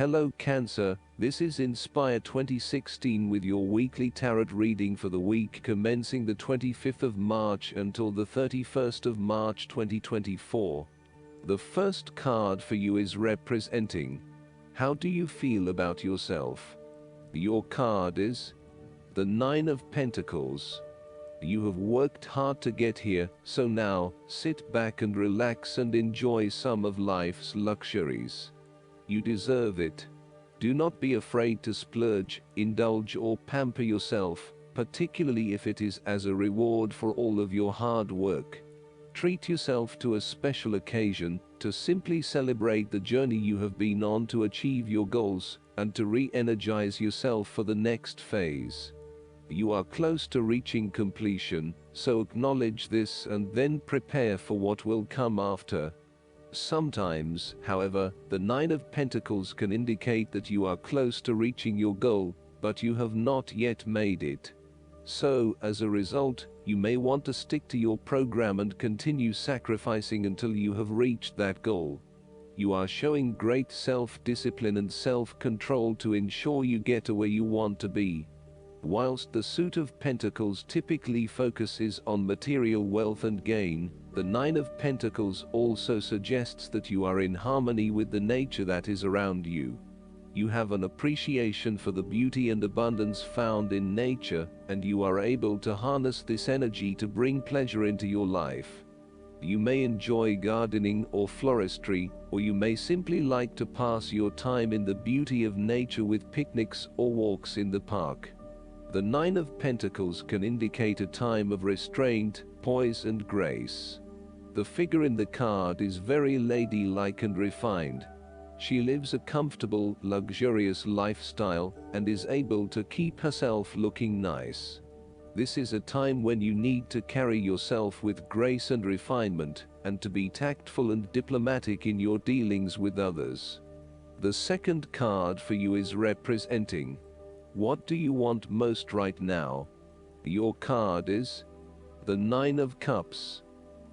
Hello Cancer, this is Inspire 2016 with your weekly tarot reading for the week commencing the 25th of March until the 31st of March 2024. The first card for you is representing, how do you feel about yourself? Your card is the Nine of Pentacles. You have worked hard to get here, so now, sit back and relax and enjoy some of life's luxuries. You deserve it. Do not be afraid to splurge, indulge or pamper yourself, particularly if it is as a reward for all of your hard work. Treat yourself to a special occasion, to simply celebrate the journey you have been on to achieve your goals, and to re-energize yourself for the next phase. You are close to reaching completion, so acknowledge this and then prepare for what will come after. Sometimes, however, the Nine of Pentacles can indicate that you are close to reaching your goal, but you have not yet made it. So, as a result, you may want to stick to your program and continue sacrificing until you have reached that goal. You are showing great self-discipline and self-control to ensure you get to where you want to be. Whilst the Suit of Pentacles typically focuses on material wealth and gain, the Nine of Pentacles also suggests that you are in harmony with the nature that is around you. You have an appreciation for the beauty and abundance found in nature, and you are able to harness this energy to bring pleasure into your life. You may enjoy gardening or floristry, or you may simply like to pass your time in the beauty of nature with picnics or walks in the park. The Nine of Pentacles can indicate a time of restraint, poise and grace. The figure in the card is very ladylike and refined. She lives a comfortable, luxurious lifestyle and is able to keep herself looking nice. This is a time when you need to carry yourself with grace and refinement, and to be tactful and diplomatic in your dealings with others. The second card for you is representing, what do you want most right now? Your card is the Nine of Cups.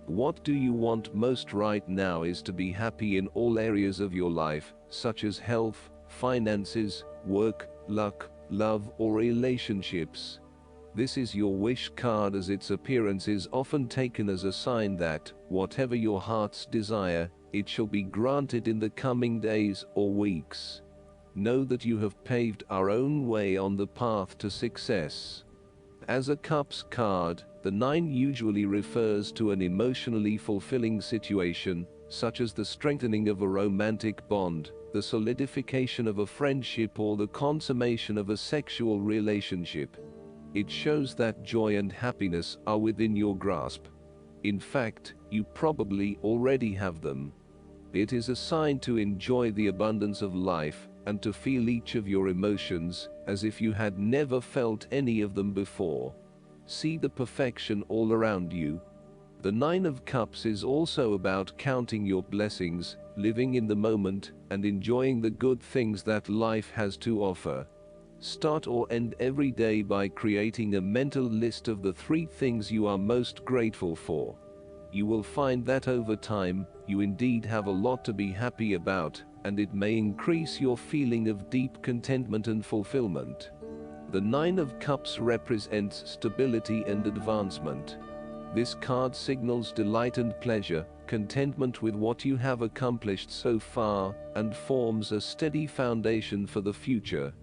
What do you want most right now is to be happy in all areas of your life, such as health, finances, work, luck, love or relationships. This is your wish card, as its appearance is often taken as a sign that, whatever your heart's desire, it shall be granted in the coming days or weeks. Know that you have paved our own way on the path to success. As a Cups card, the Nine usually refers to an emotionally fulfilling situation, such as the strengthening of a romantic bond, the solidification of a friendship or the consummation of a sexual relationship. It shows that joy and happiness are within your grasp. In fact, you probably already have them. It is a sign to enjoy the abundance of life, and to feel each of your emotions, as if you had never felt any of them before. See the perfection all around you. The Nine of Cups is also about counting your blessings, living in the moment, and enjoying the good things that life has to offer. Start or end every day by creating a mental list of the 3 things you are most grateful for. You will find that over time, you indeed have a lot to be happy about, and it may increase your feeling of deep contentment and fulfillment. The Nine of Cups represents stability and advancement. This card signals delight and pleasure, contentment with what you have accomplished so far, and forms a steady foundation for the future.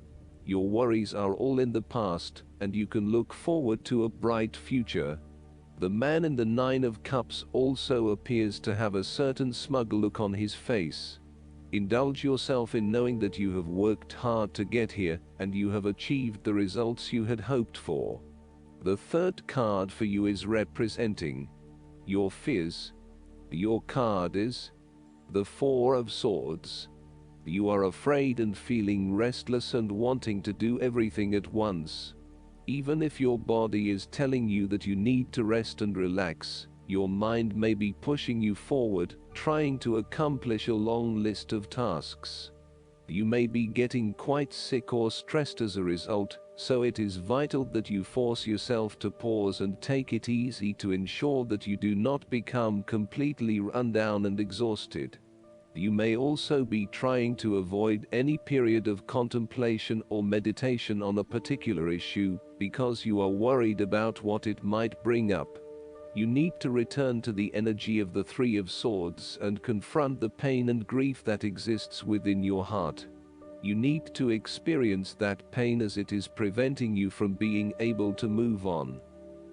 Your worries are all in the past, and you can look forward to a bright future. The man in the Nine of Cups also appears to have a certain smug look on his face. Indulge yourself in knowing that you have worked hard to get here, and you have achieved the results you had hoped for. The third card for you is representing your fears. Your card is the Four of Swords. You are afraid and feeling restless and wanting to do everything at once. Even if your body is telling you that you need to rest and relax, your mind may be pushing you forward, trying to accomplish a long list of tasks. You may be getting quite sick or stressed as a result, so it is vital that you force yourself to pause and take it easy to ensure that you do not become completely run down and exhausted. You may also be trying to avoid any period of contemplation or meditation on a particular issue because you are worried about what it might bring up. You need to return to the energy of the Three of Swords and confront the pain and grief that exists within your heart. You need to experience that pain as it is preventing you from being able to move on.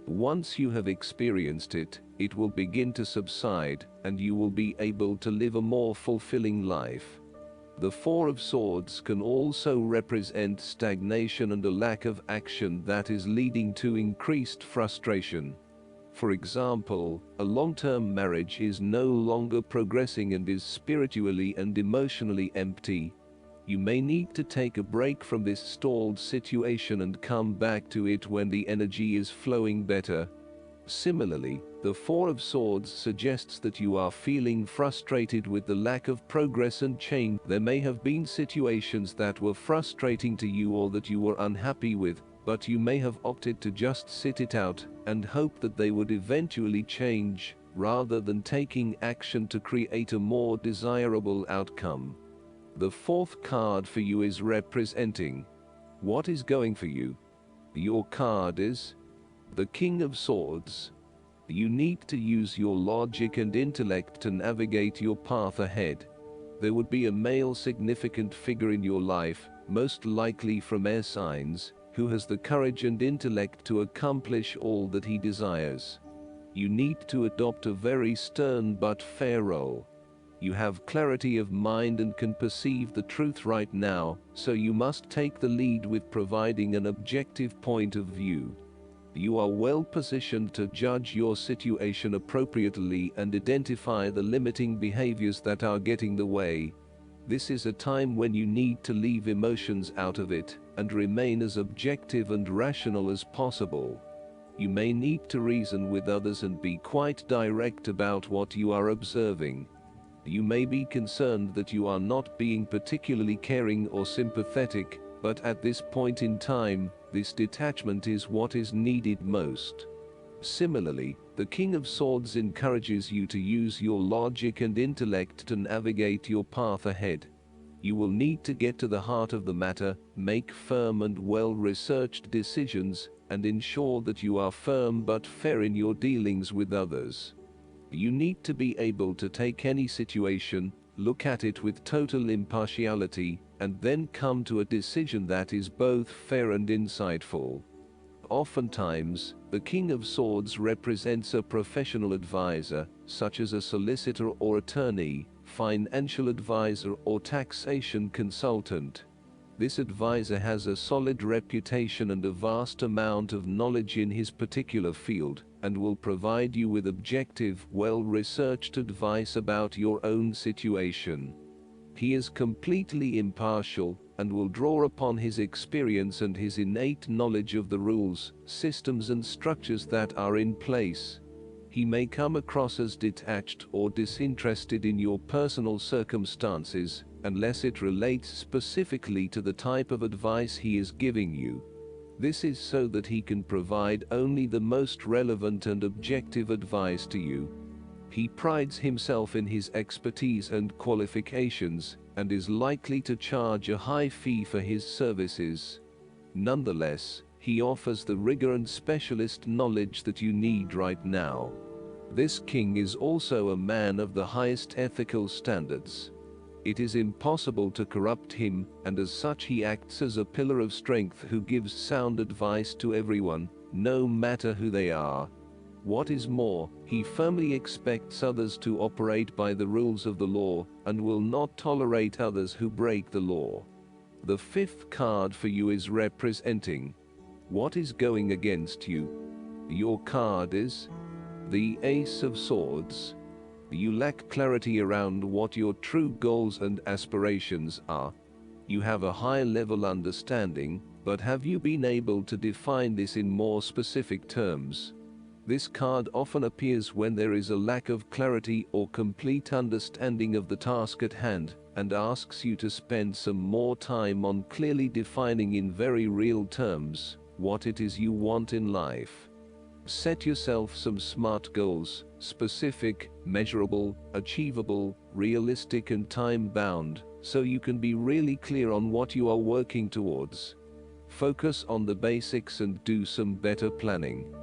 Once you have experienced it, it will begin to subside, and you will be able to live a more fulfilling life. The Four of Swords can also represent stagnation and a lack of action that is leading to increased frustration. For example, a long-term marriage is no longer progressing and is spiritually and emotionally empty. You may need to take a break from this stalled situation and come back to it when the energy is flowing better. Similarly, the Four of Swords suggests that you are feeling frustrated with the lack of progress and change. There may have been situations that were frustrating to you or that you were unhappy with, but you may have opted to just sit it out and hope that they would eventually change, rather than taking action to create a more desirable outcome. The fourth card for you is representing what is going for you. Your card is the King of Swords. You need to use your logic and intellect to navigate your path ahead. There would be a male significant figure in your life, most likely from air signs, who has the courage and intellect to accomplish all that he desires. You need to adopt a very stern but fair role. You have clarity of mind and can perceive the truth right now, so you must take the lead with providing an objective point of view. You are well positioned to judge your situation appropriately and identify the limiting behaviors that are getting in the way. This is a time when you need to leave emotions out of it and remain as objective and rational as possible. You may need to reason with others and be quite direct about what you are observing. You may be concerned that you are not being particularly caring or sympathetic, but at this point in time, this detachment is what is needed most. Similarly, the King of Swords encourages you to use your logic and intellect to navigate your path ahead. You will need to get to the heart of the matter, make firm and well-researched decisions, and ensure that you are firm but fair in your dealings with others. You need to be able to take any situation, look at it with total impartiality, and then come to a decision that is both fair and insightful. Oftentimes, the King of Swords represents a professional advisor, such as a solicitor or attorney, financial advisor or taxation consultant. This advisor has a solid reputation and a vast amount of knowledge in his particular field, and will provide you with objective, well-researched advice about your own situation. He is completely impartial, and will draw upon his experience and his innate knowledge of the rules, systems and structures that are in place. He may come across as detached or disinterested in your personal circumstances, unless it relates specifically to the type of advice he is giving you. This is so that he can provide only the most relevant and objective advice to you. He prides himself in his expertise and qualifications, and is likely to charge a high fee for his services. Nonetheless, he offers the rigor and specialist knowledge that you need right now. This king is also a man of the highest ethical standards. It is impossible to corrupt him, and as such he acts as a pillar of strength who gives sound advice to everyone, no matter who they are. What is more, he firmly expects others to operate by the rules of the law, and will not tolerate others who break the law. The fifth card for you is representing what is going against you. Your card is the Ace of Swords. You lack clarity around what your true goals and aspirations are. You have a high-level understanding, but have you been able to define this in more specific terms? This card often appears when there is a lack of clarity or complete understanding of the task at hand, and asks you to spend some more time on clearly defining in very real terms what it is you want in life. Set yourself some SMART goals: specific, measurable, achievable, realistic and time-bound, so you can be really clear on what you are working towards. Focus on the basics and do some better planning.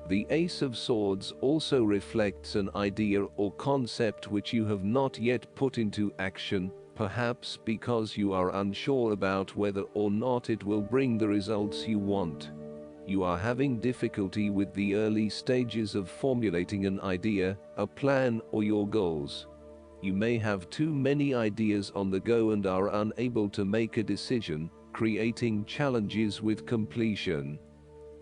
The Ace of Swords also reflects an idea or concept which you have not yet put into action, perhaps because you are unsure about whether or not it will bring the results you want. You are having difficulty with the early stages of formulating an idea, a plan, or your goals. You may have too many ideas on the go and are unable to make a decision, creating challenges with completion.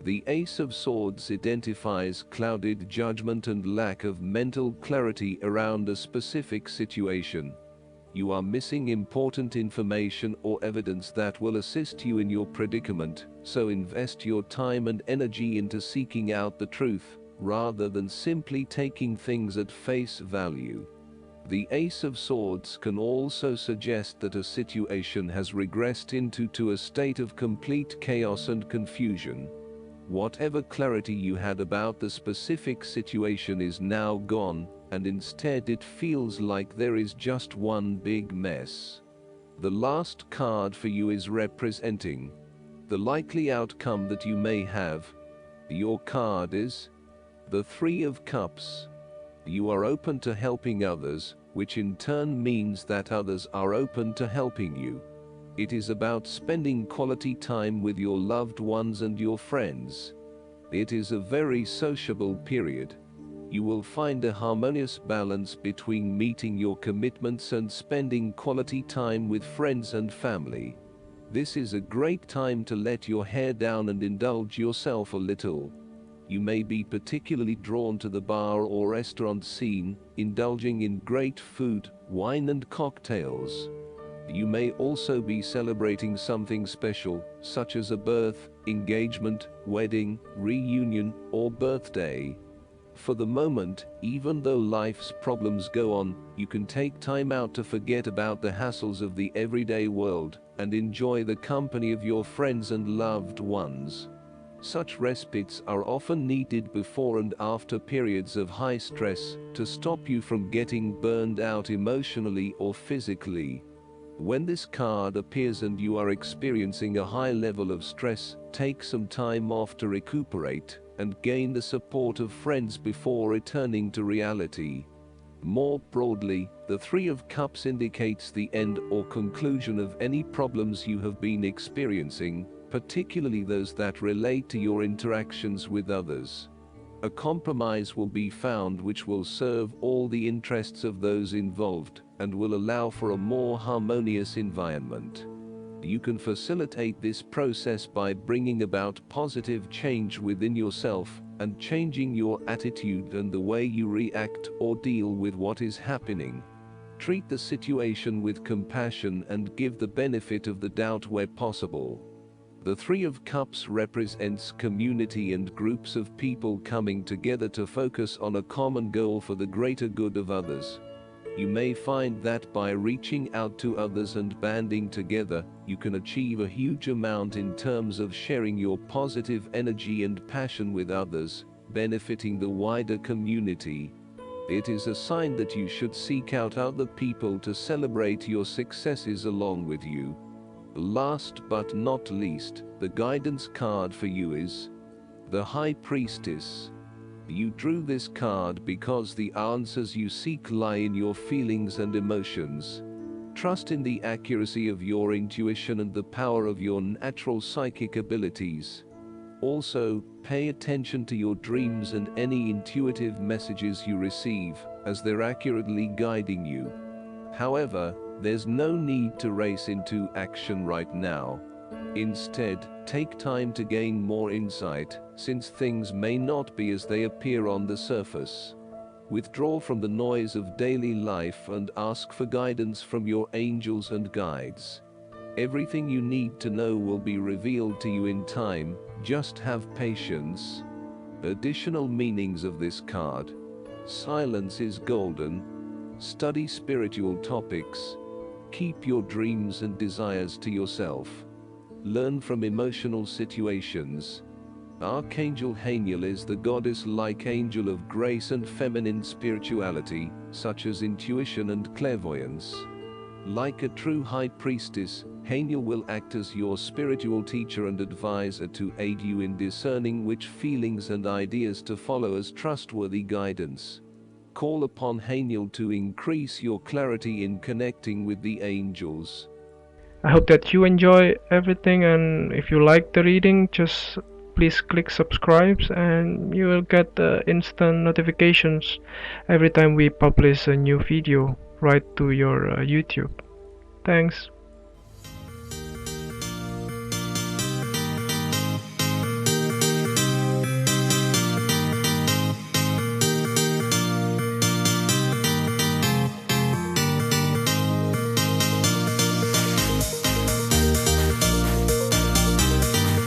The Ace of Swords identifies clouded judgment and lack of mental clarity around a specific situation. You are missing important information or evidence that will assist you in your predicament, so invest your time and energy into seeking out the truth, rather than simply taking things at face value. The Ace of Swords can also suggest that a situation has regressed into a state of complete chaos and confusion. Whatever clarity you had about the specific situation is now gone, and instead it feels like there is just one big mess. The last card for you is representing the likely outcome that you may have. Your card is the Three of Cups. You are open to helping others, which in turn means that others are open to helping you. It is about spending quality time with your loved ones and your friends. It is a very sociable period. You will find a harmonious balance between meeting your commitments and spending quality time with friends and family. This is a great time to let your hair down and indulge yourself a little. You may be particularly drawn to the bar or restaurant scene, indulging in great food, wine and cocktails. You may also be celebrating something special, such as a birth, engagement, wedding, reunion, or birthday. For the moment, even though life's problems go on, you can take time out to forget about the hassles of the everyday world and enjoy the company of your friends and loved ones. Such respites are often needed before and after periods of high stress to stop you from getting burned out emotionally or physically. When this card appears and you are experiencing a high level of stress, take some time off to recuperate and gain the support of friends before returning to reality. More broadly, the Three of Cups indicates the end or conclusion of any problems you have been experiencing, particularly those that relate to your interactions with others. A compromise will be found which will serve all the interests of those involved and will allow for a more harmonious environment. You can facilitate this process by bringing about positive change within yourself and changing your attitude and the way you react or deal with what is happening. Treat the situation with compassion and give the benefit of the doubt where possible. The Three of Cups represents community and groups of people coming together to focus on a common goal for the greater good of others. You may find that by reaching out to others and banding together, you can achieve a huge amount in terms of sharing your positive energy and passion with others, benefiting the wider community. It is a sign that you should seek out other people to celebrate your successes along with you. Last but not least, the guidance card for you is the High Priestess. You drew this card because the answers you seek lie in your feelings and emotions. Trust in the accuracy of your intuition and the power of your natural psychic abilities. Also, pay attention to your dreams and any intuitive messages you receive, as they're accurately guiding you. However, there's no need to race into action right now. Instead, take time to gain more insight, since things may not be as they appear on the surface. Withdraw from the noise of daily life and ask for guidance from your angels and guides. Everything you need to know will be revealed to you in time, just have patience. Additional meanings of this card: silence is golden. Study spiritual topics. Keep your dreams and desires to yourself. Learn from emotional situations. Archangel Haniel is the goddess-like angel of grace and feminine spirituality, such as intuition and clairvoyance. Like a true high priestess, Haniel will act as your spiritual teacher and advisor to aid you in discerning which feelings and ideas to follow as trustworthy guidance. Call upon Haniel to increase your clarity in connecting with the angels. I hope that you enjoy everything, and if you like the reading, just please click subscribe and you will get instant notifications every time we publish a new video right to your YouTube. Thanks.